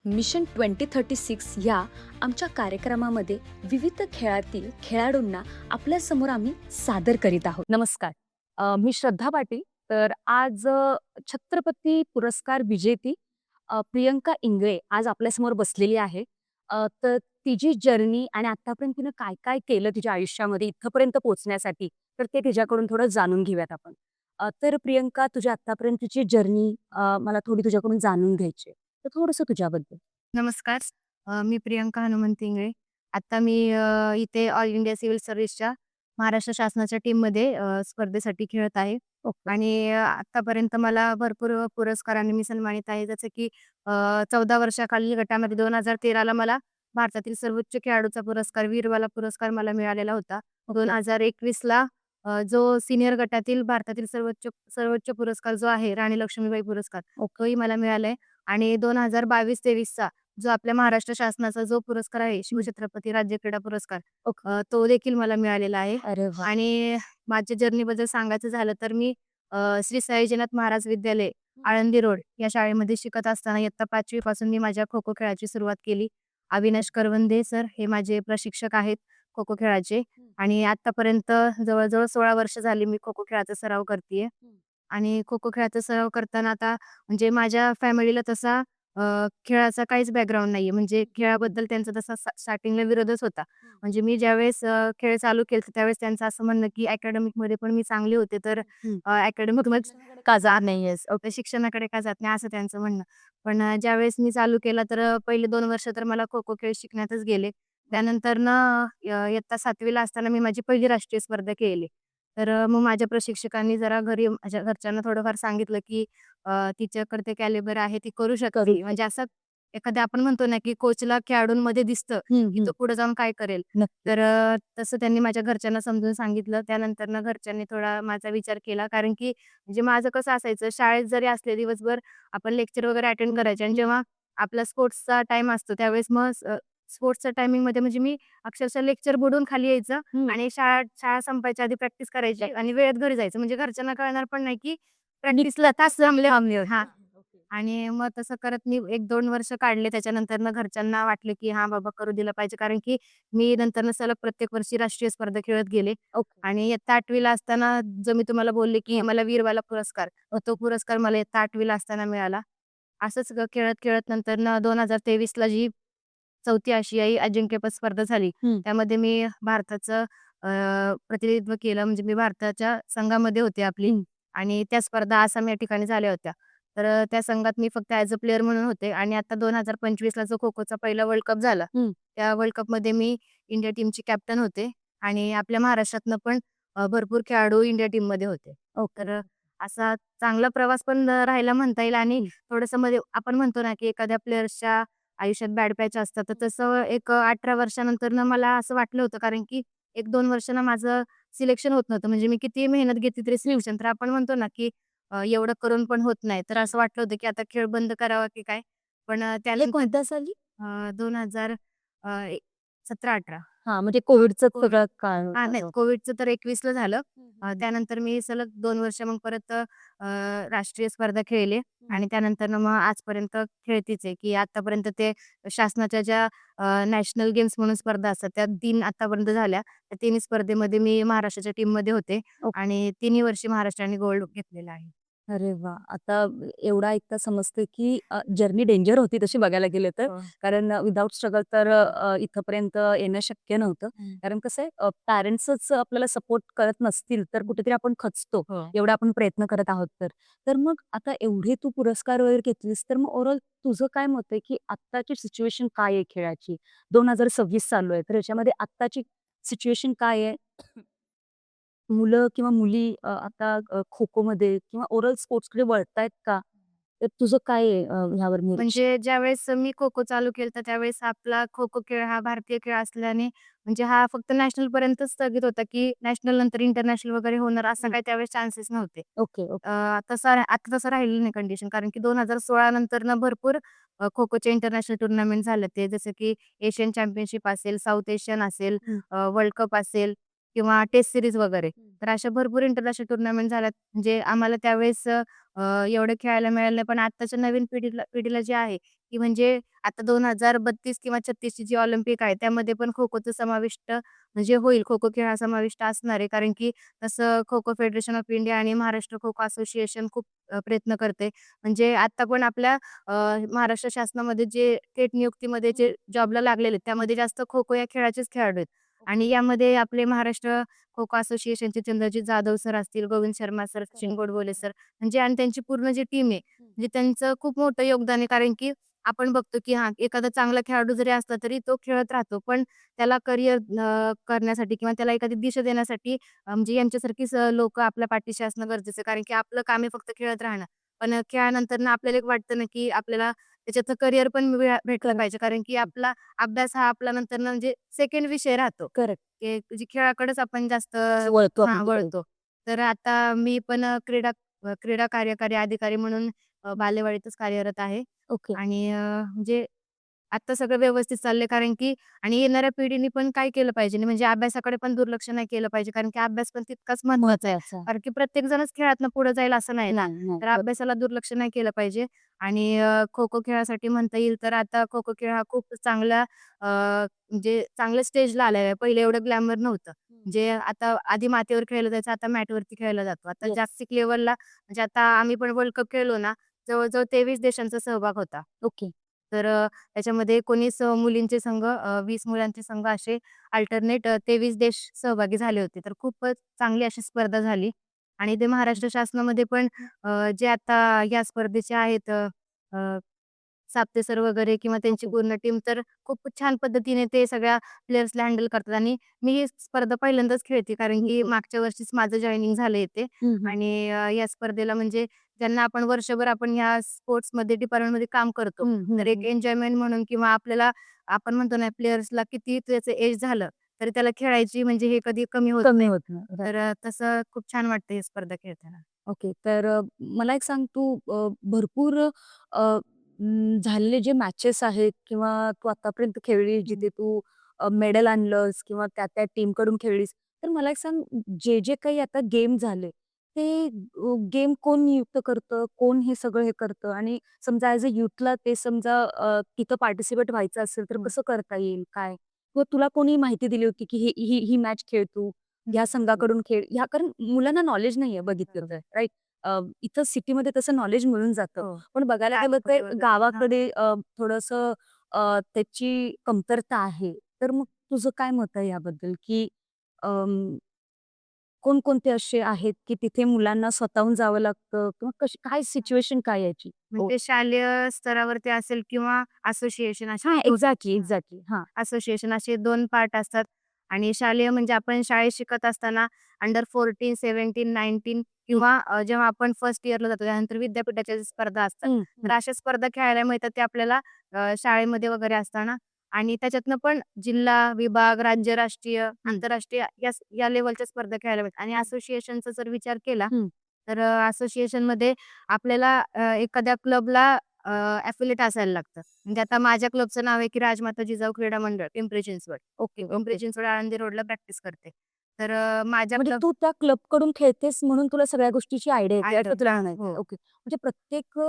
Mission 2036 या आमच्या कार्यक्रमामध्ये विविध खेळातील खेळाडूंना आपल्यासमोर आम्ही सादर करीत आहोत. नमस्कार. मी श्रद्धा पाटील. तर आज छत्रपती पुरस्कार विजेती प्रियंका इंगळे आज आपल्यासमोर बसलेली आहे. तर तिची जर्नी आणि आत्तापर्यंत तिनं काय-काय केलं तिच्या आयुष्यामध्ये इथपर्यंत पोहोचण्यासाठी, तर ते तिच्याकडून थोडं जाणून घेऊयात आपण. तर प्रियंका तुझ्या आत्तापर्यंतची जर्नी मला थोडी तुझ्याकडून जाणून घ्यायची आहे. तर थोडंसं तुझ्याबद्दल. नमस्कार. मी प्रियंका हनुमंत इंगळे. आता मी इथे ऑल इंडिया सिव्हिल सर्व्हिसच्या महाराष्ट्र शासनाच्या टीममध्ये स्पर्धेसाठी खेळत आहे ओके. आणि आत्तापर्यंत मला भरपूर पुरस्कारांनी मी सन्मानित आहे. जसं की 14 वर्षाखालील गटामध्ये 2013 ला मला भारतातील सर्वोच्च खेळाडूचा पुरस्कार, वीरबाला पुरस्कार मला मिळालेला होता. ओके. 2021 ला जो सीनियर गटातील भारतातील सर्वोच्च सर्वोच्च पुरस्कार जो आहे, राणी लक्ष्मीबाई पुरस्कार, ओके. तोही मला मिळालाय आणि 2022-23 चा जो आपल्या महाराष्ट्र शासनाचा जो पुरस्कार आहे, शिवछत्रपती राज्य क्रीडा पुरस्कार, ओके. तो देखील मला मिळालेला आहे. अरे वाह! आणि माझ्या जर्नीबद्दल सांगायचं झालं तर मी श्री सयाजीनाथ महाराज विद्यालय, आळंदी रोड या शाळेमध्ये शिकत असताना इयत्ता 5वी पासून मी माझ्या खो-खो खेळाची सुरुवात केली. अविनाश करवंदे सर हे माझे प्रशिक्षक आहेत खो-खो खेळाचे आणि आत्तापर्यंत जवळ-जवळ 16 वर्ष झाली मी खो-खो खेळाचा सराव करतीये. आणि खो-खो खेळाचा सराव करताना आता म्हणजे माझ्या फॅमिलीला तसा खेळाचा काहीच बॅकग्राऊंड नाहीये. म्हणजे खेळाबद्दल त्यांचा तसा स्टार्टिंगला विरोधच होता. म्हणजे मी ज्यावेळेस खेळ चालू केले त्यावेळेस त्यांचं असं म्हणणं, की अकॅडमिकमध्ये पण मी चांगले होते, तर हं. अकॅडमिकमध्ये का जात नाहीयेस? शिक्षणाकडे का जात नाही? असं त्यांचं म्हणणं. पण ज्यावेळेस मी चालू केलं तर पहिले 2 वर्ष तर मला खो-खो खेळ शिकण्यातच गेले. त्यानंतरनं इयत्ता 7वी ला असताना मी माझी पहिली राष्ट्रीय स्पर्धा खेळली. तर मग माझ्या प्रशिक्षकांनी जरा घरी माझ्या घरच्यांना थोडंफार सांगितलं, की तिच्याकडे ते कॅलिबर आहे, ती करू करू शकते. म्हणजे असं एखाद्या आपण म्हणतो ना, की कोचला खेळाडूंमध्ये दिसतं, हं, की हं. तो पुढे जाऊन काय करेल. नक्की. तर तसं त्यांनी माझ्या घरच्यांना समजून सांगितलं. त्यानंतरनं घरच्यांनी थोडा माझा विचार केला. कारण की म्हणजे माझं कसं असायचं, शाळेत जरी असले दिवसभर आपण लेक्चर वगैरे अटेंड हं, करायचे आणि हं. जेव्हा आपला स्पोर्ट्सचा टाईम असतो त्यावेळेस मग स्पोर्ट्सच्या टायमिंगमध्ये म्हणजे मी अक्षरशः लेक्चर बुडवून खाली यायचं हं. आणि शाळा शाळा संपायच्या आधी प्रॅक्टिस करायची आणि वेळेत घरी जायचं. म्हणजे घरच्यांना कळणार पण नाही, की प्रॅक्टिसला तास जमले आमने हां. ओके. आणि मग तसं करत मी 1-2 वर्ष काढले. त्याच्यानंतरनं घरच्यांना वाटलं, की हां, बाबा करू दिलं पाहिजे. कारण की मी नंतरनं सलग प्रत्येक वर्षी राष्ट्रीय स्पर्धा खेळत गेले. ओके. आणि इयत्ता 8वी ला असताना जो मी तुम्हाला बोलले, की मला वीरबाला पुरस्कार, तो पुरस्कार मला इयत्ता 8वी ला असताना मिळाला. असंच खेळत-खेळत नंतरनं 2023 ला जी 4थी आशियाई अजिंक्यपद स्पर्धा झाली, हं. त्यामध्ये मी भारताचं प्रतिनिधित्व केलं. म्हणजे मी भारताच्या संघामध्ये होते आपली हं. आणि त्या स्पर्धा आसाम या ठिकाणी झाल्या होत्या. तर त्या संघात मी फक्त ॲज अ प्लेयर म्हणून होते आणि आता 2025 ला जो खो-खोचा पहिला वर्ल्ड कप झाला, हं. त्या वर्ल्ड कपमध्ये मी इंडिया टीमची कॅप्टन होते आणि आपल्या महाराष्ट्रातनं पण भरपूर खेळाडू इंडिया टीममध्ये होते. ओके. तर असा चांगला प्रवास पण राहिला म्हणता येईल आणि हं. थोडंसं मध्ये आपण म्हणतो ना, की एखाद्या प्लेयर्सच्या आयुष्यात बॅड पॅच असतात. तर तसं एक 18 वर्षानंतरनं मला असं वाटलं होतं कारण की 1-2 वर्षानं माझं सिलेक्शन होत नव्हतं. म्हणजे मी कितीही मेहनत घेतली तरी सिलेक्शन तर आपण म्हणतो ना, की एवढं करून पण होत नाही. तर असं वाटलं होतं, की आता खेळ बंद करावा की काय? पण हे त्यानंतर कोणत्या साली? 2017-18 हां, म्हणजे हां, कोविडचाच कोविड. सगळा काळ हां, होता नाही तो. कोविडचं तर 21 ला झालं. हं, हं. त्यानंतर मी सलग 2 वर्ष मग परत राष्ट्रीय स्पर्धा खेळले हं. आणि त्यानंतरनं मग आजपर्यंत खेळतीच आहे, की आत्तापर्यंत ते शासनाच्या ज्या नॅशनल गेम्स म्हणून स्पर्धा असतात, त्या 3 आत्तापर्यंत झाल्या. त्या तिन्ही स्पर्धेमध्ये मी महाराष्ट्राच्या टीममध्ये होते ओके. आणि तिन्ही वर्षी महाराष्ट्राने गोल्ड घेतलेला आहे. अरे वाह! आता एवढा ऐकता समजतं, की जर्नी डेंजर होती तशी बघायला गेलं तर. हो. कारण विदाऊट स्ट्रगल तर इथपर्यंत येणं शक्य नव्हतं. हं. कारण कसं आहे पॅरेंट्सच आपल्याला सपोर्ट करत नसतील, तर कुठेतरी आपण खचतो. हो. एवढा आपण प्रयत्न करत आहोत तर. तर मग आता एवढे तू पुरस्कार वगैरे घेतलीस, तर मग ओव्हरऑल तुझं काय मत आहे, की आत्ताची सिच्युएशन काय आहे खेळाची? 2026 चालू आहे, तर याच्यामध्ये आत्ताची सिच्युएशन काय आहे? मुलं किंवा मुली आता खो-खोमध्ये किंवा ओरल स्पोर्ट्सकडे वळतायत का? तर तुझं काय आहे ह्यावर निरीक्षण? म्हणजे ज्यावेळेस मी खो-खो चालू केलं होतं, त्यावेळेस आपला खो-खो खेळ हा भारतीय खेळ असल्याने म्हणजे हा फक्त नॅशनलपर्यंतच स्थगित होता, की नॅशनल नंतर इंटरनॅशनल वगैरे होणार असा हं. काही त्यावेळेस चान्सेस नव्हते. Okay, okay. आता तसं राहिलेलं नाही कंडिशन कारण की 2016 नंतरनं भरपूर खो-खोचे इंटरनॅशनल टुर्नामेंट झाले ते जसं की एशियन चॅम्पियनशिप असेल, साउथ एशियन असेल, हं. वर्ल्ड कप असेल किंवा टेस्ट सीरीज वगैरे. हं. तर अशा भरपूर इंटरनॅशनल टुर्नामेंट झाल्यात. म्हणजे आम्हाला त्यावेळेस एवढं खेळायला मिळालं नाही. पण आत्ताच्या नवीन पिढीला पिढीला जे आहे, की म्हणजे आता 2032 किंवा 36 ची जी ऑलिम्पिक आहे त्यामध्ये पण खो-खोचं समाविष्ट म्हणजे होईल. खो-खो खेळ हा समाविष्ट असणार आहे. कारण की तसं खो-खो फेडरेशन ऑफ इंडिया आणि महाराष्ट्र खो-खो असोसिएशन खूप प्रयत्न करते. म्हणजे आता पण आपल्या अ, महाराष्ट्र शासनामध्ये जे थेट नियुक्तीमध्ये जे जॉबला लागलेले आहेत, त्यामध्ये जास्त खो-खो या खेळाचेच खेळाडू आहेत. आणि यामध्ये आपले महाराष्ट्र खो-खो असोसिएशनचे चंद्रजीत जाधव सर असतील, गोविंद शर्मा सर, सचिन गोडबोले सर म्हणजे आणि त्यांची पूर्ण जी टीम आहे, म्हणजे त्यांचं खूप मोठं योगदान आहे. कारण की आपण बघतो की हां, एखादा चांगला खेळाडू जरी असला तरी तो खेळत राहतो. पण त्याला करियर करण्यासाठी किंवा त्याला एखादी दिशा देण्यासाठी म्हणजे यांच्यासारखीच आपल्या पाठीशी असणं गरजेचं आहे. कारण की आपलं काम आहे फक्त खेळत राहणं. पण खेळानंतर ना आपल्याला एक वाटतं ना, की आपल्याला त्याच्यातनं करियर पण भेटलं पाहिजे. कारण की आपला अभ्यास हा आपला नंतर ना म्हणजे सेकंड विषय राहतो. करेक्ट. की म्हणजे खेळाकडेच आपण जास्त वळतो आपण हां, तिकडे. वळतो. तर आता मी पण क्रीडा कार्यकारी अधिकारी म्हणून बालेवाडीतच कार्यरत आहे ओके. आणि म्हणजे आता सगळं व्यवस्थित चाललंय कारण की आणि येणाऱ्या पिढीने पण काय केलं पाहिजे नाही म्हणजे अभ्यासाकडे पण दुर्लक्ष नाही केलं पाहिजे कारण की अभ्यास पण तितकाच महत्वाचा आहे. महत्वाचं. कारण की प्रत्येक जणच खेळातनं पुढे जाईल असं नाही ना. नाही, नाही. तर अभ्यासाला दुर्लक्ष नाही केलं पाहिजे आणि खो-खो खेळासाठी म्हणता येईल तर आता खो-खो खेळ हा खूप चांगला म्हणजे चांगल्या स्टेजला आलेला आहे. पहिले एवढं ग्लॅमर नव्हतं. म्हणजे आता आधी मातीवर खेळलं जायचं, आता मॅटवरती खेळला जातो. आता येस. जागतिक लेव्हलला म्हणजे आता आम्ही पण वर्ल्ड कप खेळलो ना, जवळ-जवळ 23 देशांचा सहभाग होता. ओके. तर त्याच्यामध्ये 19 मुलींचे संघ, 20 मुलांचे संघ असे अल्टरनेट 23 देश सहभागी झाले होते. तर खूपच चांगली अशी स्पर्धा झाली आणि ते महाराष्ट्र शासनामध्ये पण जे आता या स्पर्धेचे आहेत साप्ते सर वगैरे किंवा त्यांची ओके. पूर्ण टीम तर खूप छान पद्धतीने ते सगळ्या प्लेयर्सला हँडल करतात आणि मी ही स्पर्धा पहिल्यांदाच खेळते कारण की ओके. मागच्या वर्षीच माझं जॉइनिंग झालं इथे हं, हं. आणि या स्पर्धेला म्हणजे ज्यांना आपण वर्षभर आपण ह्या स्पोर्ट्समध्ये डिपार्टमेंटमध्ये काम करतो. हं, हं, तर एक हं. एन्जॉयमेंट म्हणून किंवा आपल्याला आपण म्हणतो ना प्लेयर्सला किती त्याचं एज झालं, तरी त्याला खेळायची म्हणजे हे कधी कमी होत कमी नाही. होत नाही. राइट. तर तसं खूप छान वाटतं ही स्पर्धा खेळताना. ओके. तर मला एक सांग तू भरपूर झालेले जे मॅचेस आहेत किंवा तू आतापर्यंत खेळली हं. जिथे तू मेडल आणलंस किंवा त्या टीमकडून खेळलीस. तर मला एक सांग जे काही आता गेम झाले, ते गेम कोण नियुक्त करतं? कोण हे सगळं हे करतं? आणि समजा ॲज अ यूथला ते समजा तिथं पार्टिसिपेट व्हायचं असेल तर हं. कसं करता येईल? काय? किंवा तुला कोणी माहिती दिली होती की ही ही ही मॅच खेळ तू, ह्या संघाकडून खेळ. ह्या कारण मुलांना नॉलेज नाहीये बघितलं तर, बरोबर. राइट? इथं सिटीमध्ये तसं नॉलेज मिळून जातं. हो. पण बघायला गेलं गावाकडे तर वगैरे. हां. गावाकडे थोडंसं त्याची कमतरता आहे. तर मग तुझं काय मत आहे याबद्दल? की अं, कोणकोणते असे आहेत, की तिथे मुलांना स्वतःहून जावं लागतं किंवा कशी काय सिच्युएशन काय याची? हो. म्हणजे शालेय स्तरावरती असेल किंवा असोसिएशन असे हां, 2 एक्झॅक्टली, एक्झॅक्टली. हां. असोसिएशन असे 2 पार्ट असतात आणि शालेय म्हणजे आपण शाळेत शिकत असताना अंडर 14, 17, 19 हं, किंवा जेव्हा आपण फर्स्ट इयरला जातो त्यानंतर विद्यापीठाच्या ज्या स्पर्धा असतात. हं, तर हं, अशा स्पर्धा खेळायला मिळतात ते आपल्याला शाळेमध्ये वगैरे असताना आणि त्याच्यातनं पण जिल्हा, विभाग, राज्य, राष्ट्रीय, हं, आंतरराष्ट्रीय या लेव्हलच्या स्पर्धा खेळायला मिळतात आणि हं, असोसिएशनचा जर विचार केला हं. तर असोसिएशनमध्ये आपल्याला एखाद्या क्लबला ॲफिलिएट असायला लागतं. म्हणजे आता माझ्या क्लबचं नाव आहे की राजमाता जिजाऊ क्रीडा मंडळ, पिंपरी चिंचवड. Okay, Pimpri okay. चिंचवड, आळंदी रोडला प्रॅक्टिस करते. तर माझ्या म्हणजे क्लब तू त्या क्लबकडून खेळतेस म्हणून तुला सगळ्या गोष्टीची आयडिया येते आयडिया असं तुला हां, म्हणायचंय. हो. ओके. म्हणजे प्रत्येक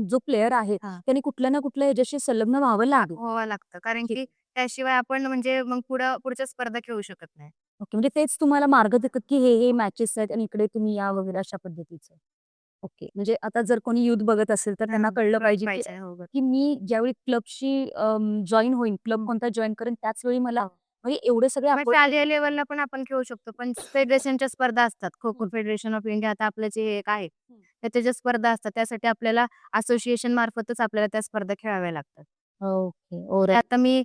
जो प्लेयर आहे हां. त्याने कुठल्या ना कुठल्या ह्याच्याशी संलग्न व्हावं लागेल. व्हावं लागतं. कारण ठीक की आहे. त्याशिवाय आपण म्हणजे मग पुढच्या स्पर्धा खेळू शकत नाही. ओके. म्हणजे तेच तुम्हाला मार्ग देतात, की हे मॅचेस आहेत आणि इकडे तुम्ही या वगैरे अशा पद्धतीचं. ओके. म्हणजे आता जर कोणी युथ बघत असेल तर त्यांना हां, कळलं कळलं पाहिजे, की पाहिजे. हो, बरोबर. की मी ज्यावेळी क्लबशी जॉइन होईन, क्लब हं. कोणता जॉइन करेन त्याच वेळी मला हो. म्हणजे एवढे सगळे मग शालेय लेव्हलला पण आपण खेळू शकतो. पण फेडरेशनच्या स्पर्धा असतात. खो-खो हं, फेडरेशन ऑफ इंडिया आता आपलं जे एक आहे, हं. त्याच्या ज्या स्पर्धा असतात त्यासाठी आपल्याला असोसिएशन मार्फतच आपल्याला त्या स्पर्धा खेळाव्या लागतात. ओके. ओराय. आता मी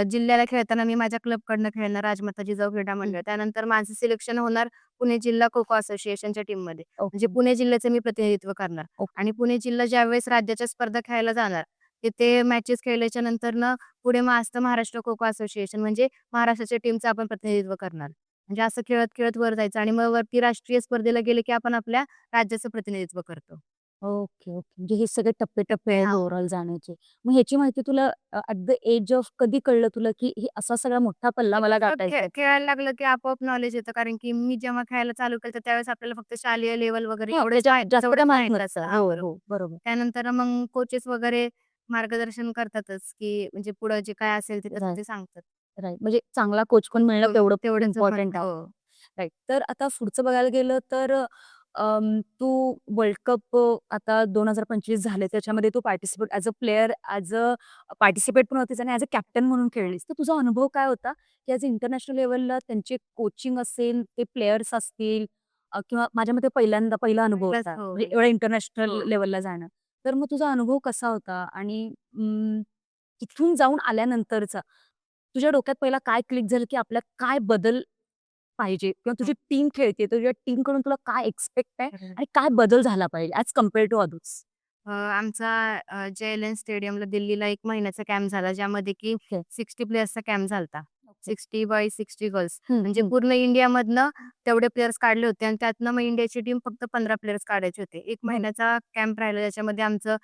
जिल्ह्याला खेळताना मी माझ्या क्लबकडनं खेळणार राजमाता जिजाऊ क्रीडा हं. मंडळ. त्यानंतर माझं सिलेक्शन होणार पुणे जिल्हा खो-खो असोसिएशनच्या टीममध्ये. म्हणजे ओके, पुणे जिल्ह्याचं मी प्रतिनिधित्व करणार ओके. आणि पुणे जिल्हा ज्यावेळेस राज्याच्या स्पर्धा खेळायला जाणार, तिथे मॅचेस खेळल्याच्या नंतरनं पुढे मग असतं महाराष्ट्र खो-खो असोसिएशन म्हणजे महाराष्ट्राच्या टीमचं आपण प्रतिनिधित्व करणार. म्हणजे असं खेळत-खेळत वर जायचं आणि मग वरती राष्ट्रीय स्पर्धेला गेले की आपण आपल्या राज्याचं प्रतिनिधित्व करतो. Okay, okay. म्हणजे हे सगळे टप्पे-टप्पे आहेत हां. ओव्हरऑल जाण्याचे. मग ह्याची माहिती तुला ॲट द एज ऑफ कधी कळलं तुला, की हे असा सगळा मोठा पल्ला मला गाठायचा आहे? खेळायला लागलं की आपोआप नॉलेज येतं. कारण की मी जेव्हा खेळायला चालू केलं, तर त्यावेळेस आपल्याला फक्त शालेय लेव्हल वगैरे हां, एवढंच त्याच्यात जास्त काय तेवढंच माहीत माहीत नसतं. असतं. हां, हो, बरोबर. हो. बरोबर. त्यानंतर मग कोचेस वगैरे मार्गदर्शन करतातच, की म्हणजे पुढं जे काय असेल ते तसं राईट, ते सांगतात. राईट. म्हणजे चांगला कोच पण मिळणं हो, तेवढं तेवढंच इम्पॉर्टंट आहे. हो. राईट. तर आता पुढचं बघायला गेलं तर तू वर्ल्ड कप आता 2025 झाले त्याच्यामध्ये तू participate as a player, as a participate पण होतीस आणि ॲज अ कॅप्टन म्हणून खेळलीस. तर तुझा अनुभव काय होता, की ॲज इंटरनॅशनल लेव्हलला त्यांचे कोचिंग असेल, ते प्लेयर्स असतील किंवा माझ्या मते पहिला अनुभव पहिलाच होता हो, म्हणजे हो. एवढ्या इंटरनॅशनल हो. लेव्हलला जाणं. तर मग तुझा अनुभव कसा होता आणि तिथून जाऊन आल्यानंतरचा तुझ्या डोक्यात पहिला काय क्लिक झालं, की आपल्यात काय बदल पाहिजे किंवा तुझी टीम खेळते, तर तुझ्या टीमकडून तुला काय एक्स्पेक्ट आहे बरोबर. आणि काय बदल झाला पाहिजे ॲज कंपेअर टू अदर्स? आमचा जे.एल.एन स्टेडियमला दिल्लीला 1 महिन्याचा कॅम्प झाला, ज्यामध्ये की ओके. 60 प्लेयर्सचा कॅम्प झाला ओके. 60 by 60 girls. हं, म्हणजे हं. पूर्ण इंडियामधनं तेवढे प्लेयर्स काढले होते आणि त्यातनं मग इंडियाची टीम फक्त 15 प्लेयर्स काढायचे होते. 1 बरं. महिन्याचा कॅम्प राहिला, ज्याच्यामध्ये आमचं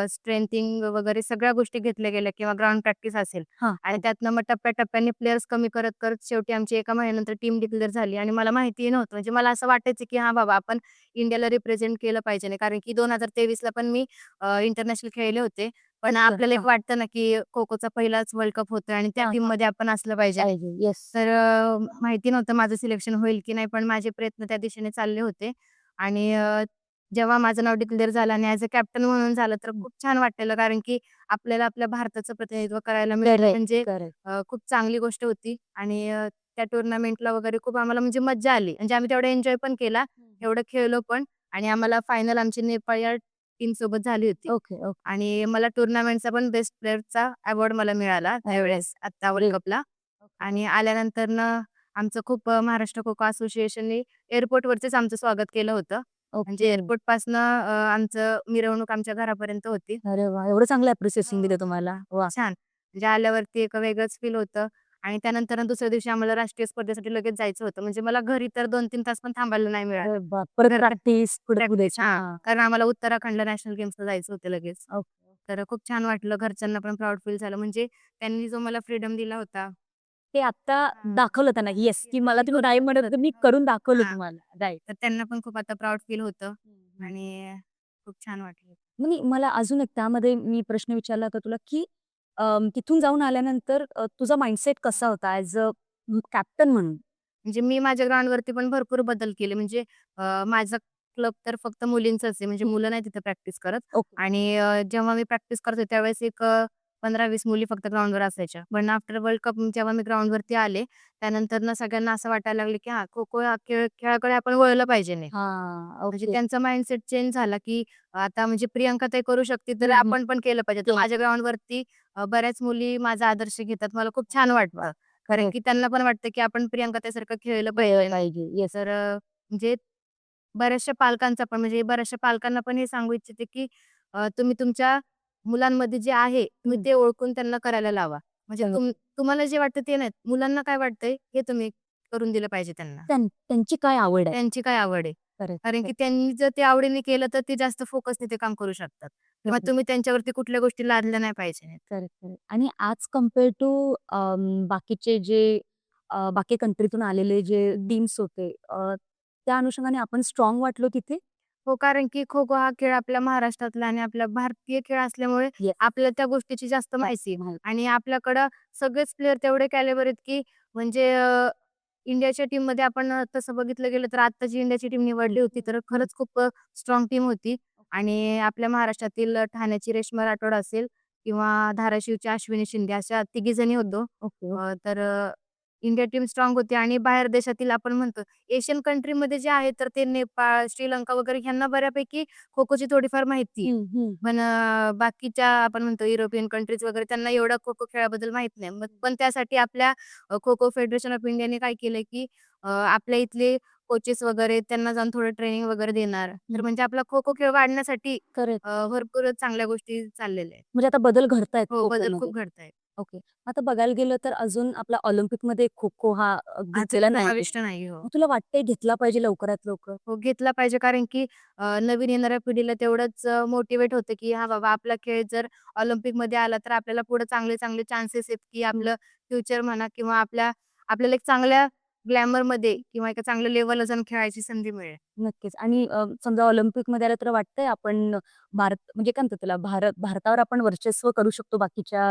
स्ट्रेंथिंग वगैरे सगळ्या गोष्टी घेतल्या गेल्या किंवा ग्राउंड प्रॅक्टिस असेल हां. आणि त्यातनं मग टप्प्याटप्प्याने प्लेयर्स कमी करत शेवटी आमची 1 महिन्यानंतर टीम डिक्लेअर झाली आणि मला माहितीही नव्हतं. म्हणजे मला असं वाटायचं, की हां बाबा, आपण इंडियाला रिप्रेझेंट केलं पाहिजे. नाही कारण की 2023ला पण मी इंटरनॅशनल खेळले होते. पण बरं. आपल्याला हां. एक वाटतं ना, की खो-खोचा पहिलाच वर्ल्ड कप होतोय आणि त्या हां, हां. टीममध्ये आपण असलं पाहिजे. पाहिजे. येस. तर माहिती नव्हतं माझं सिलेक्शन होईल की नाही, पण माझे प्रयत्न त्या दिशेने चालले होते आणि जेव्हा माझं नाव डिक्लेअर झालं आणि ॲज अ कॅप्टन म्हणून झालं, तर खूप छान वाटलेलं. कारण की आपल्याला आपल्या भारताचं प्रतिनिधित्व करायला मिळणं करेक्ट, म्हणजे करेक्ट. खूप चांगली गोष्ट होती आणि त्या टुर्नामेंटला वगैरे खूप आम्हाला म्हणजे मज्जा आली. म्हणजे आम्ही तेवढा एन्जॉय पण केला, एवढं खेळलो पण आणि आम्हाला फायनल आमची नेपाळ या टीमसोबत झाली होती. Okay, okay. आणि मला टुर्नामेंटचा पण बेस्ट प्लेयरचा अवॉर्ड मला मिळाला अरे वाह! त्यावेळेस आत्ता वर्ल्ड ग्रेट. कपला. ओके. आणि आल्यानंतरनं आमचं खूप महाराष्ट्र खो-खो असोसिएशनने एअरपोर्टवरतीच आमचं स्वागत केलं होतं. म्हणजे ओके. एअरपोर्टपासनं आमचं मिरवणूक आमच्या घरापर्यंत होती. अरे वाह! एवढं चांगलं अप्रिशिएशन हो. दिलं तुम्हाला. वाह! छान. म्हणजे आल्यावरती एक वेगळंच फील होतं आणि त्यानंतर दुसऱ्या दिवशी आम्हाला राष्ट्रीय स्पर्धेसाठी लगेच जायचं होतं. म्हणजे मला घरी तर 2-3 तास पण थांबायला नाही अरे मिळालं. वाह! परत घर प्रॅक्टिस पुढे प्रॅक्टिस द्यायची. हां. हां. कारण आम्हाला उत्तराखंडला नॅशनल गेम्सला जायचं होतं लगेच. ओके. तर खूप छान वाटलं. घरच्यांना पण प्राउड फील झालं. म्हणजे त्यांनी जो मला फ्रीडम दिला होता. ते आता हां. दाखवलं त्यांना, येस, की मला मी तुम्ही करू नाही म्हणत शकतो होते, ते. मी हो. करून दाखवलं हां. तुम्हाला. राइट. तर त्यांना पण खूप आता प्राउड फील होतं हं, हं. आणि खूप छान वाटलं. मग मला अजून एक त्यामध्ये मी प्रश्न विचारला होता तुला, की तिथून जाऊन आल्यानंतर तुझा माइंडसेट कसा होता ॲज अ कॅप्टन म्हणून? म्हणजे मी माझ्या ग्राउंडवरती पण भरपूर बदल केले. म्हणजे माझा क्लब तर फक्त मुलींचाच आहे. म्हणजे मुलं नाही तिथे प्रॅक्टिस करत ओके. आणि जेव्हा मी प्रॅक्टिस करत होते त्यावेळेस एक 15-20 मुली फक्त ग्राउंडवर असायच्या. पण आफ्टर वर्ल्ड कप जेव्हा मी ग्राउंडवरती आले, त्यानंतर सगळ्यांना असं वाटायला लागलं, की हां, खो-खो हा खेळाकडे आपण वळलं पाहिजे नाही. हां, म्हणजे ओके. त्यांचा माइंडसेट चेंज झाला, की आता म्हणजे प्रियंका ताई करू शकते, तर हं, हं. आपण पण केलं पाहिजे. तर माझ्या ग्राउंडवरती बऱ्याच मुली माझा आदर्श घेतात. मला खूप छान वाह! वाटतं. कारण ग्रेट. की त्यांना पण वाटतं, की आपण प्रियंका ताईसारखं खेळलं कळलं पाहिजे. पाहिजे. येस. तर म्हणजे बऱ्याचशा पालकांचा पण म्हणजे बऱ्याचशा पालकांना पण हे सांगू इच्छिते, की तुम्ही तुमच्या मुलांमध्ये जे आहे, तुम्ही हं. ते ओळखून त्यांना करायला लावा. म्हणजे कळलं. तुम्हाला जे वाटतं ते नाही. मुलांना काय वाटतंय हे तुम्ही करून दिलं पाहिजे त्यांना. त्यांची काय आवड आहे? त्यांची काय आवड आहे. करेक्ट, कारण की करेक्ट, त्यांनी जर ते आवडीने केलं, तर ते जास्त फोकसने ते काम करू शकतात. किंवा करेक्ट, तुम्ही त्यांच्यावरती कुठल्या गोष्टी लादल्या नाही पाहिजे. Correct, correct. आणि ॲज कंपेअर टू बाकीचे जे बाकी कंट्रीतून आलेले जे टीम्स होते त्या अनुषंगाने आपण स्ट्राँग वाटलो तिथे? हो, कारण की खो-खो हा खेळ आपल्या महाराष्ट्रातला आणि आपला भारतीय खेळ असल्यामुळे येस. आपल्याला त्या गोष्टीची जास्त माहिती आहे. माहिती. आणि आपल्याकडं सगळेच प्लेयर तेवढे कॅलिबर आहेत, की म्हणजे इंडियाच्या टीममध्ये आपण तसं बघितलं गेलं तर आत्ता जी इंडियाची टीम हं, निवडली होती, तर हं. खरंच खूप स्ट्राँग टीम होती. आणि आपल्या महाराष्ट्रातील ठाण्याची रेश्मा राठोड असेल किंवा धाराशिवची अश्विनी शिंदे अशा तिघीजणी हं. होतो. Okay, okay. तर इंडिया टीम स्ट्राँग होती आणि बाहेर देशातील आपण म्हणतो एशियन कंट्रीमध्ये जे आहे, तर ते नेपाळ, श्रीलंका वगैरे ह्यांना बऱ्यापैकी खो-खोची थोडीफार माहिती आहे. हं, हं. पण बाकीच्या आपण म्हणतो युरोपियन कंट्रीज वगैरे त्यांना एवढा खो-खो खेळाबद्दल माहीत नाही. मग पण त्यासाठी आपल्या खो-खो फेडरेशन ऑफ इंडियाने काय केलंय, की आपल्या इथले कोचेस वगैरे त्यांना जाऊन थोडं ट्रेनिंग वगैरे देणार. तर हं. म्हणजे आपला खो-खो खेळ वाढण्यासाठी करेक्ट. भरपूर चांगल्या गोष्टी चाललेल्या आहेत. म्हणजे आता बदल घडतायत हो, बदल खो-खोमध्ये. खूप घडतायत. ओके. आता बघायला गेलं तर अजून आपला ऑलिम्पिकमध्ये खो-खो हा अजून घेतलेला नाहीये. समाविष्ट नाही. हो. मग तुला वाटतंय घेतला पाहिजे लवकरात लवकर? हो, घेतला पाहिजे कारण की नवीन येणाऱ्या पिढीला तेवढंच मोटिव्हेट होतं, की हां बाबा, आपला खेळ जर ऑलिम्पिकमध्ये आला तर आपल्याला पुढे चांगले-चांगले चान्सेस आहेत, की हं. आपलं फ्युचर म्हणा किंवा आपल्याला एक चांगल्या ग्लॅमरमध्ये किंवा एका चांगल्या लेव्हलला जाऊन खेळायची संधी मिळेल. नक्कीच. आणि समजा ऑलिम्पिकमध्ये आलं तर वाटतंय आपण भारत म्हणजे काय म्हणतात त्याला भारतावर आपण वर्चस्व करू शकतो बाकीच्या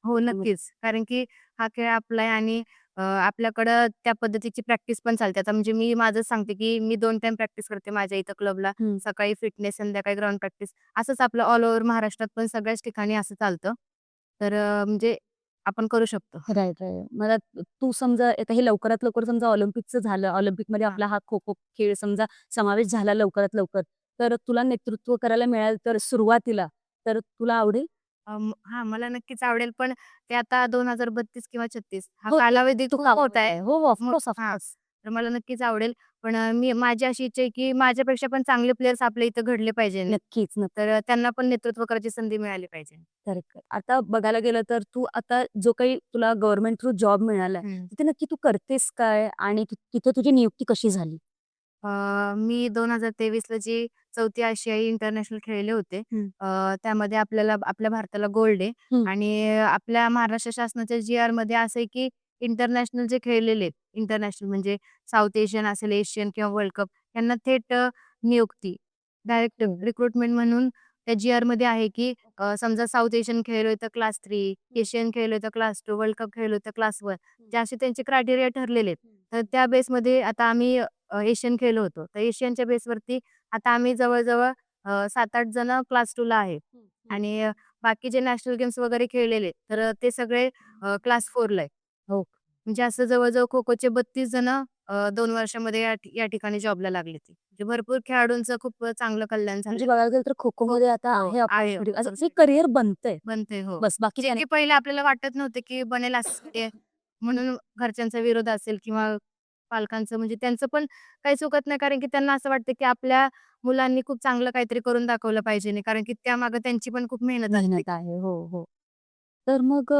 हो, ह्याच्यामध्ये. नक्कीच. कारण की हा खेळ आपला आहे आणि आपल्याकडं त्या पद्धतीची प्रॅक्टिस पण चालते. आता म्हणजे मी माझंच सांगते, की मी 2 टाईम प्रॅक्टिस करते माझ्या इथं क्लबला. हं. सकाळी फिटनेस, संध्याकाळी ग्राउंड प्रॅक्टिस. असंच आपलं ऑल ओव्हर महाराष्ट्रात पण सगळ्याच ठिकाणी असं चालतं. तर म्हणजे आपण करू शकतो. Right, right. मला तू समजा आता हे लवकरात लवकर समजा ऑलिम्पिकचं झालं, ऑलिम्पिकमध्ये हां. आपला हा खो-खो खेळ समजा समावेश झाला लवकरात लवकर, तर तुला नेतृत्व करायला मिळालं तर सुरुवातीला, तर तुला आवडेल? हां, मला नक्कीच आवडेल. पण ते आता 2032 किंवा 36 हा हो, तो कालावधी तो खूप मोठा कालावधी आहे. आहे. हो, हो. ऑफ मग कोर्स, ऑफ हां, कोर्स. तर मला नक्कीच आवडेल. पण माझी अशी इच्छा आहे, की माझ्यापेक्षा पण चांगले प्लेयर्स आपल्या इथं घडले पाहिजे. नक्कीच, नक्कीच. तर त्यांना पण नेतृत्व करायची संधी मिळाली पाहिजे. करेक्ट. आता बघायला गेलं तर तू आता जो काही तुला गव्हर्नमेंट थ्रू जॉब मिळालाय, हं. तिथे नक्की तू करतेस काय? आणि तिथे तुझी नियुक्ती कशी झाली? मी 2023ला जी 4थी आशियाई इंटरनॅशनल खेळले होते. हं. त्यामध्ये आपल्या भारताला गोल्ड आहे हं. आणि आपल्या महाराष्ट्र शासनाच्या जी-आरमध्ये असं आहे, की इंटरनॅशनल जे खेळलेले आहेत, इंटरनॅशनल म्हणजे साउथ एशियन असेल, एशियन किंवा वर्ल्ड कप यांना थेट नियुक्ती, डायरेक्ट हं. रिक्रुटमेंट म्हणून त्या जी-आरमध्ये आहे, की समजा साउथ एशियन खेळलोय तर क्लास 3, एशियन खेळलोय तर क्लास 2, वर्ल्ड कप खेळलोय तर क्लास 1 जे असे त्यांचे क्रायटेरिया ठरलेले आहेत. तर त्या बेसमध्ये आता आम्ही एशियन खेळलो होतो. तर एशियनच्या बेसवरती आता आम्ही जवळ-जवळ 7-8 जण क्लास 2 ला आहे हं, हं. आणि बाकी जे नॅशनल गेम्स वगैरे खेळलेले, तर ते सगळे क्लास 4 ला आहे. हो. म्हणजे असं जवळ-जवळ खो-खोचे 32 जण 2 वर्षामध्ये या ठिकाणी जॉबला लागले ते. म्हणजे भरपूर खेळाडूंचं खूप चांगलं कल्याण म्हणजे झालेलं आहे. बघायला गेलं तर हो, खो-खोमध्ये आता हो. आहे आहे अपॉर्च्युनिटी असं म्हणजे ऑपॉर्च्युनिटी करियर बनतंय. बनते. हो. बस बाकी जे काही की नाही. पहिले आपल्याला वाटत नव्हतं, की बनेल असं ते म्हणून घरच्यांचा विरोध असेल किंवा पालकांचं म्हणजे त्यांचं पण काही चुकत नाही. कारण की त्यांना असं वाटतं, की आपल्या मुलांनी खूप चांगलं काहीतरी करून दाखवलं पाहिजे नाही. कारण की त्यामागे त्यांची पण खूप मेहनत असते. मेहनत आहे. हो, हो. तर मग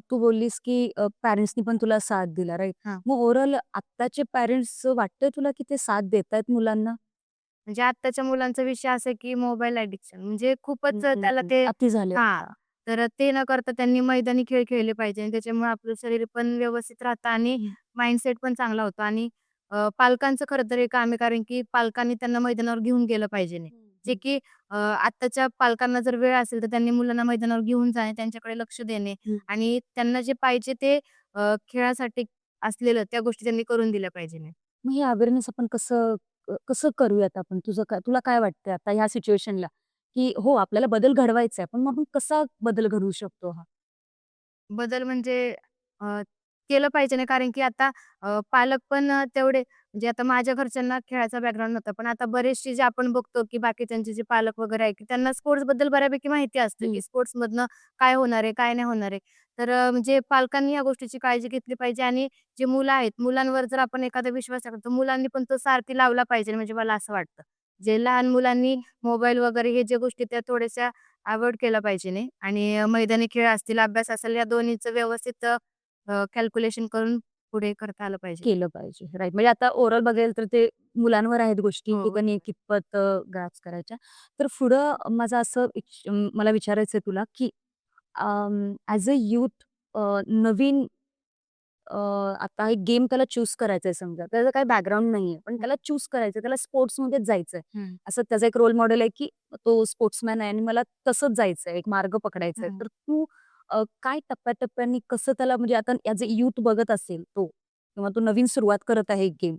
तू बोललीस की पॅरेंट्सनी पण तुला साथ दिला, राइट? हां. मग ओव्हरऑल आत्ताचे पॅरेंट्स वाटतंय तुला की ते साथ देतायत मुलांना? म्हणजे आत्ताच्या मुलांचा विषय असा आहे, की मोबाईल ॲडिक्शन म्हणजे खूपच त्याला हं. ते अति झाले हां. आता. तर ते न करता त्यांनी मैदानी खेळ खेळले पाहिजे आणि त्याच्यामुळे आपलं शरीर पण व्यवस्थित राहतं आणि हं. माइंडसेट पण चांगला होतो आणि पालकांचं खरं तर हे काम आहे कारण की पालकांनी त्यांना मैदानावर घेऊन गेलं पाहिजे नाही. जे हं. की आत्ताच्या पालकांना जर वेळ असेल तर त्यांनी मुलांना मैदानावर घेऊन जाणे, त्यांच्याकडे लक्ष देणे हं. आणि त्यांना जे पाहिजे ते खेळासाठी असलेलं त्या गोष्टी त्यांनी करून दिल्या पाहिजे नाही. मग हे अवेअरनेस आपण कसं कसं करूयात आपण? तुला काय वाटतंय आता ह्या सिच्युएशनला? की हो, आपल्याला बदल घडवायचा आहे, पण मग आपण कसा बदल घडवू शकतो हा? बदल म्हणजे अ, केलं पाहिजे ना, कारण की आता पालक पण तेवढे म्हणजे आता माझ्या घरच्यांना खेळाचा बॅकग्राऊंड नव्हता. पण आता बरेचसे जे आपण बघतो, की बाकीच्यांचे जे पालक वगैरे आहे, की त्यांना स्पोर्ट्सबद्दल बऱ्यापैकी माहिती असतं, की हं. स्पोर्ट्समधनं काय होणार आहे, काय नाही होणार आहे. तर म्हणजे पालकांनी या गोष्टीची काळजी घेतली पाहिजे आणि जे मुलं आहेत, मुलांवर जर आपण एखादा विश्वास टाकला, तर मुलांनी पण तो सारथी लावला पाहिजे म्हणजे मला असं वाटतं. जे लहान मुलांनी मोबाईल वगैरे हे ज्या गोष्टी त्या थोड्याशा अव्हॉइड केला पाहिजे नाही आणि मैदानी खेळ असतील, अभ्यास असेल, या दोन्हीचं व्यवस्थित कॅल्क्युलेशन करून पुढे करता आलं पाहिजे. केलं पाहिजे. राइट. म्हणजे आता ओव्हरऑल बघेल तर ते मुलांवर आहेत गोष्टी, हो, की त्यांनी बरोबर. कितपत ग्रास्प करायच्या. तर पुढं माझं असं मला विचारायचंय तुला, की ॲज अ यूथ नवीन आता एक गेम त्याला चूज करायचंय समजा. त्याचं काही बॅकग्राऊंड नाहीये. पण हं, त्याला चूज करायचंय. त्याला स्पोर्ट्समध्येच जायचंय. हं, असं त्याचा एक रोल मॉडेल आहे, की तो स्पोर्ट्समॅन आहे आणि मला तसंच जायचंय. एक मार्ग पकडायचा आहे. हं. तर तू काय टप्प्याटप्प्याने कसं त्याला म्हणजे आता ॲज अ यूथ बघत असेल तो किंवा तो नवीन सुरुवात करत आहे एक गेम,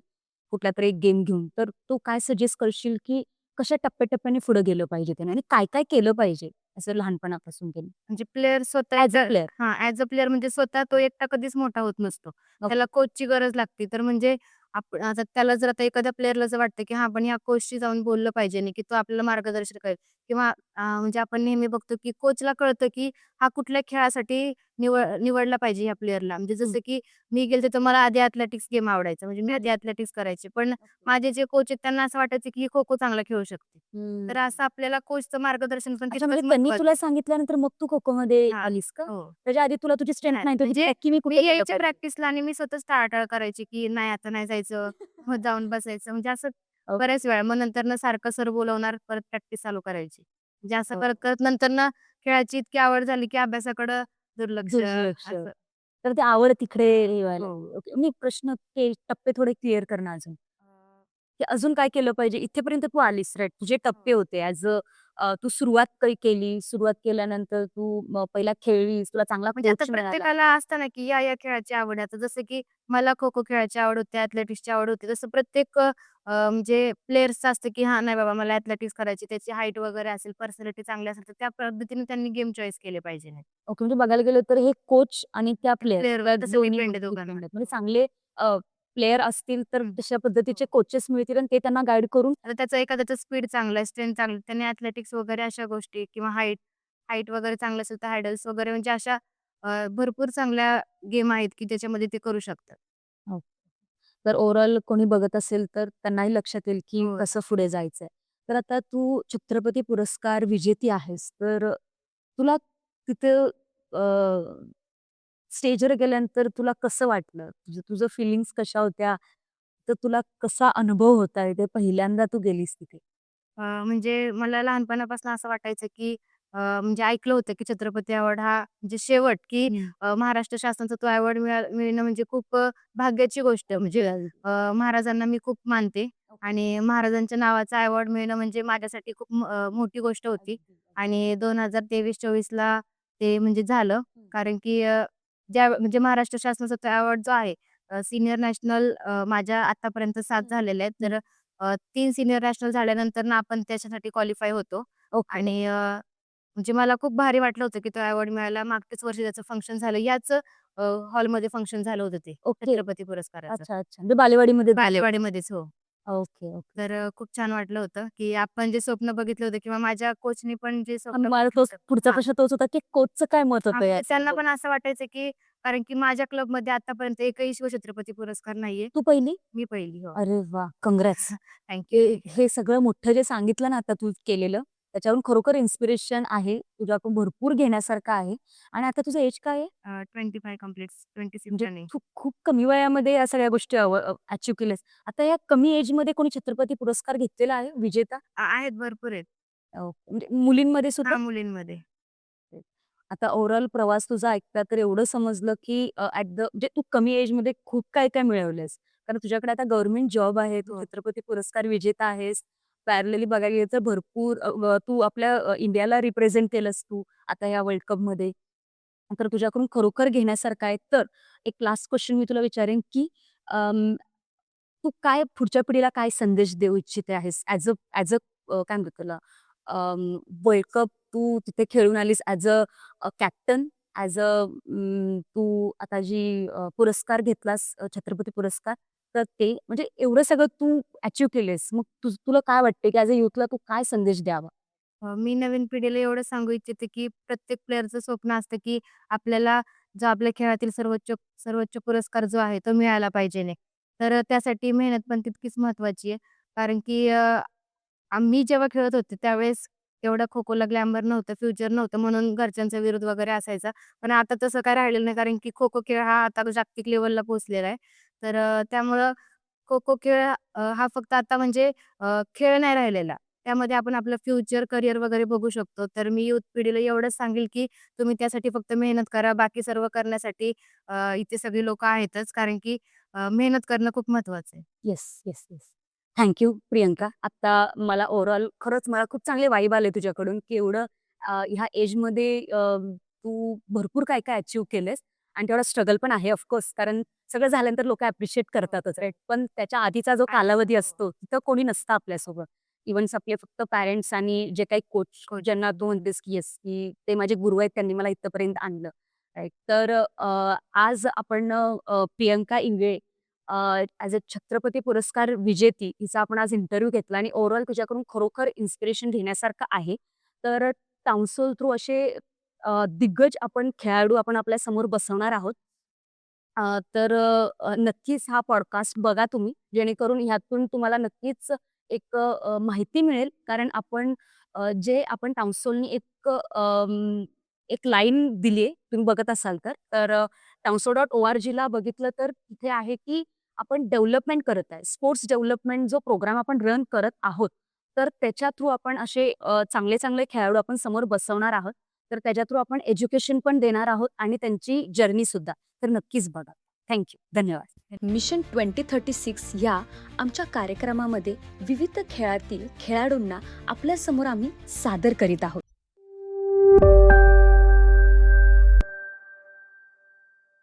कुठलातरी एक गेम घेऊन. तर तू काय सजेस्ट करशील, की कशा टप्प्याटप्प्याने पुढे गेलं पाहिजे त्याने आणि काय-काय केलं पाहिजे असं लहानपणापासून त्यांनी? म्हणजे प्लेयर स्वतः ॲज अ एकटा प्लेयर. हां, ॲज अ प्लेयर म्हणजे स्वतः तो एकटा कधीच मोठा होत नसतो. त्याला कोचची गरज लागते. तर म्हणजे आता त्याला जर आता एखाद्या प्लेयरला जर वाटतं, की हां, आपण ह्या कोचशी जाऊन बोललं पाहिजे नाही, की तो आपल्याला मार्गदर्शन करेल किंवा म्हणजे आपण नेहमी बघतो, की कोचला कळतं, की हा कुठल्या खेळासाठी निवडला पाहिजे ह्या प्लेयरला. म्हणजे जसं की मी गेलते तर मला आधी अथलेटिक्स गेम आवडायचा. म्हणजे मी आधी अथलेटिक्स करायचे. पण माझे जे कोच आहेत त्यांना असं वाटायचं, की ही खो-खो चांगला खेळू शकते. हं. तर असं आपल्याला कोचचं मार्गदर्शन पण अच्छा, म्हणजे तितकंच त्यांनी महत्वाचं तुला आहे. सांगितल्यानंतर मग तू खो-खोमध्ये हां. आलीस का? हो. त्याच्या आधी तुला तुझी स्ट्रेंथ नाही, माहिती होती, म्हणजे की मी मी कुठे गेलं यायचे पाहिजे? प्रॅक्टिसला आणि मी स्वतःच टाळाटाळ करायची, की नाही आता नाही जायचं. मग जाऊन बसायचं. म्हणजे असं ओके. बऱ्याच वेळा. मग नंतरनं सारखं सर बोलवणार, परत प्रॅक्टिस चालू करायची. म्हणजे असं हो. करत-करत नंतरनं खेळाची इतकी आवड झाली, की अभ्यासाकडं दुर्लक्ष दुर्लक्ष. असं. तर ते आवड तिकडे हे व्हायला हो. लागली. ओके. मी प्रश्न ते टप्पे थोडे क्लिअर कर ना अजून. की अजून काय केलं पाहिजे? इथेपर्यंत तू आलीस राइट. तुझे टप्पे होते तू सुरुवात काही केली. सुरुवात केल्यानंतर तू पहिला खेळलीस, तुला चांगला म्हणजे आता कोच मिळाला. प्रत्येकाला असतं ना, की या खेळाची आवड आहे. आता जसं की मला खो-खो खेळायची आवड होती, ॲथलेटिक्सची आवड होती. तसं प्रत्येक म्हणजे प्लेयर्सचं असतं, की हां, नाही बाबा मला ॲथलेटिक्स करायची. त्याची हाईट वगैरे असेल, पर्सनॅलिटी चांगली असेल, तर त्या पद्धतीने त्यांनी गेम चॉईस केले पाहिजे नाही. ओके. म्हणजे बघायला गेलं तर हे कोच आणि त्या प्लेयर प्लेयरवर त्या तसं दोन्हीवर डिपेंड आहे दोघांवर. डिपेंड आहेत. म्हणजे हो. चांगले प्लेयर असतील तर हं. तशा पद्धतीचे हो. कोचेस मिळतील आणि ते त्यांना गाईड करून आता त्याचं एखाद्याचं स्पीड चांगलं आहे, स्ट्रेंथ चांगली त्याने ॲथलेटिक्स वगैरे अशा गोष्टी किंवा हाईट हाईट वगैरे चांगलं असेल तर हायडल्स वगैरे म्हणजे अशा भरपूर चांगल्या गेम आहेत, की त्याच्यामध्ये ते करू शकतात. हो. तर ओव्हरऑल कोणी बघत असेल तर त्यांनाही लक्षात येईल की हो. कसं पुढे जायचंय. तर आता तू छत्रपती पुरस्कार विजेती आहेस. तर तुला तिथं स्टेजवर गेल्यानंतर तुला कसं वाटलं? तुझं फीलिंग्स कशा होत्या? तर तुला कसा अनुभव होता ते पहिल्यांदा तू गेलीस तिथे? म्हणजे मला लहानपणापासून असं वाटायचं, की म्हणजे ऐकलं होतं, की छत्रपती अवॉर्ड हा म्हणजे शेवट, की हं. महाराष्ट्र शासनाचा तो अवॉर्ड मिळणं म्हणजे खूप भाग्याची गोष्ट. म्हणजे महाराजांना मी खूप मानते आणि महाराजांच्या नावाचा अवॉर्ड मिळणं म्हणजे माझ्यासाठी खूप मोठी गोष्ट होती अगदी, अगदी. आणि 2023-24ला ते म्हणजे झालं. हं. कारण की ज्या म्हणजे महाराष्ट्र शासनाचा तो अवॉर्ड जो आहे सीनियर नॅशनल माझ्या आतापर्यंत 7 हं, झालेल्या आहेत. हं. तर 3 सीनियर नॅशनल झाल्यानंतर ना आपण त्याच्यासाठी क्वालिफाय होतो ओके, आणि म्हणजे मला खूप भारी वाटलं होतं, की तो अवॉर्ड मिळाला. मागच्याच वर्षी त्याचं फंक्शन झालं. याच हॉलमध्ये फंक्शन झालं होतं ते ओके. छत्रपती पुरस्काराचं. अच्छा, अच्छा. म्हणजे बालेवाडीमध्ये बालेवाडीमध्येच हो. Okay, okay. तर खूप छान वाटलं होतं, की आपण जे स्वप्न बघितलं होतं किंवा माझ्या कोचनी पण जे स्वप्न मला बघितलं तोच होतं पुढचा हां, प्रश्न तोच होता, की कोचचं काय मत हां, होतं म्हणजे या त्यांना सगळ्या पण असं वाटायचं, की कारण की माझ्या क्लबमध्ये आतापर्यंत एकही शिवछत्रपती पुरस्कार नाहीये. तू पहिली? मी पहिली. हो. अरे वाह! काँग्रॅट्स. थँक हे यू. हे सगळं मोठं जे सांगितलं ना आता तू केलेलं, त्याच्यावरून खरोखर इन्स्पिरेशन आहे. तुझ्याकडून भरपूर घेण्यासारखं आहे. आणि आता तुझं एज काय आहे? 25 कंप्लीट्स, 26 म्हणजे रनिंग. तू खूप कमी वयामध्ये या सगळ्या गोष्टी केल्यास. आता या कमी एजमध्ये कोणी छत्रपती पुरस्कार घेतलेला आहे विजेता? आहेत भरपूर आहेत. म्हणजे मुलींमध्ये सुद्धा? हां, मुलींमध्ये. आता ओव्हरऑल प्रवास तुझा ऐकता तर एवढं समजलं, की म्हणजे तू कमी एजमध्ये खूप काय-काय मिळवलंस. कारण तुझ्याकडे आता गव्हर्नमेंट जॉब आहे, तू हो. छत्रपती पुरस्कार विजेता आहेस. पॅरलली बघायला गेलं तर भरपूर तू आपल्या इंडियाला रिप्रेझेंट केलंस तू आता या वर्ल्ड कपमध्ये. तर तुझ्याकडून खरोखर घेण्यासारखं आहे. तर एक लास्ट क्वेशन मी तुला विचारेन, की अं, तू काय पुढच्या पिढीला काय संदेश देऊ इच्छिते आहेस? काय म्हणतात त्याला वर्ल्ड कप तू तिथे खेळून आलीस कॅप्टन, तू आता पुरस्कार घेतलास छत्रपती पुरस्कार, तर ते म्हणजे एवढं सगळं तू अचीव्ह केलेस. मग तुला काय वाटते, की युथला तू काय संदेश द्यावा? मी नवीन पिढीला एवढं सांगू इच्छिते, की प्रत्येक प्लेयरचं स्वप्न असतं, की आपल्याला जो आपल्या खेळातील सर्वोच्च सर्वोच्च पुरस्कार जो आहे तो मिळाला पाहिजे नाही. तर त्यासाठी मेहनत पण तितकीच महत्त्वाची आहे. कारण की आम्ही जेव्हा खेळत होते त्यावेळेस एवढं खो-खोला ग्लॅमर नव्हतं, फ्युचर नव्हतं म्हणून घरच्यांचा विरोध वगैरे असायचा. पण आता तसं काही राहिलेलं नाही कारण की खो-खो खेळ हा आता जागतिक लेव्हलला पोहोचलेला आहे. तर त्यामुळं खो-खो खेळ हा फक्त आता म्हणजे खेळ नाही राहिलेला. त्यामध्ये आपण आपलं फ्युचर, करियर वगैरे बघू शकतो. तर मी यूथ पिढीला एवढंच सांगेल, की तुम्ही त्यासाठी फक्त मेहनत करा. बाकी सर्व करण्यासाठी इथे सगळी लोकं आहेतच. कारण की मेहनत करणं खूप महत्त्वाचं आहे. Yes, yes, yes. Thank you Priyanka. आता मला ओव्हरऑल खरंच मला खूप चांगले वाइब आले तुझ्याकडून, की एवढं ह्या एजमध्ये तू भरपूर काय-काय अचीव्ह केलेस आणि तेवढा स्ट्रगल पण आहे ऑफ कारण सगळं झाल्यानंतर लोकं अप्रिशिएट करतातच राइट. पण त्याच्या आधीचा जो आहे. कालावधी हो. असतो, तिथं कोणी नसतं आपल्यासोबत. इव्हन आपले फक्त पॅरेंट्स आणि जे काही कोच कोच. ज्यांना तू म्हणतेस, की येस, की ते माझे गुरु आहेत, त्यांनी मला इथपर्यंत आणलं. राइट. तर आज आपण प्रियंका इंगळे ॲज अ छत्रपती पुरस्कार विजेती हिचा आपण आज इंटरव्ह्यू घेतला आणि ओव्हरऑल तुझ्याकडून खरोखर इन्स्पिरेशन घेण्यासारखं आहे. तर टाउन्सोल थ्रू असे दिग्गज आपण खेळाडू आपण आपल्या समोर बसवणार आहोत. तर नक्कीच हा पॉडकास्ट बघा तुम्ही, जेणेकरून ह्यातून तुम्हाला नक्कीच एक माहिती मिळेल. कारण जे आपण टाउन्सोलनी एक लाईन दिली आहे, तुम्ही बघत असाल तर. तर taunso.orgला बघितलं तर तिथे आहे, की आपण डेव्हलपमेंट करत आहे. स्पोर्ट्स डेव्हलपमेंट जो प्रोग्राम आपण रन करत आहोत, तर त्याच्या थ्रू आपण असे चांगले-चांगले खेळाडू आपण समोर बसवणार आहोत. तर त्याच्या थ्रू आपण एज्युकेशन पण देणार आहोत आणि त्यांची जर्नी सुद्धा. तर नक्कीच बघा. थँक्यू. धन्यवाद. मिशन 2036 या आमच्या कार्यक्रमामध्ये विविध खेळातील खेळाडूंना आपल्यासमोर आम्ही सादर करीत आहोत.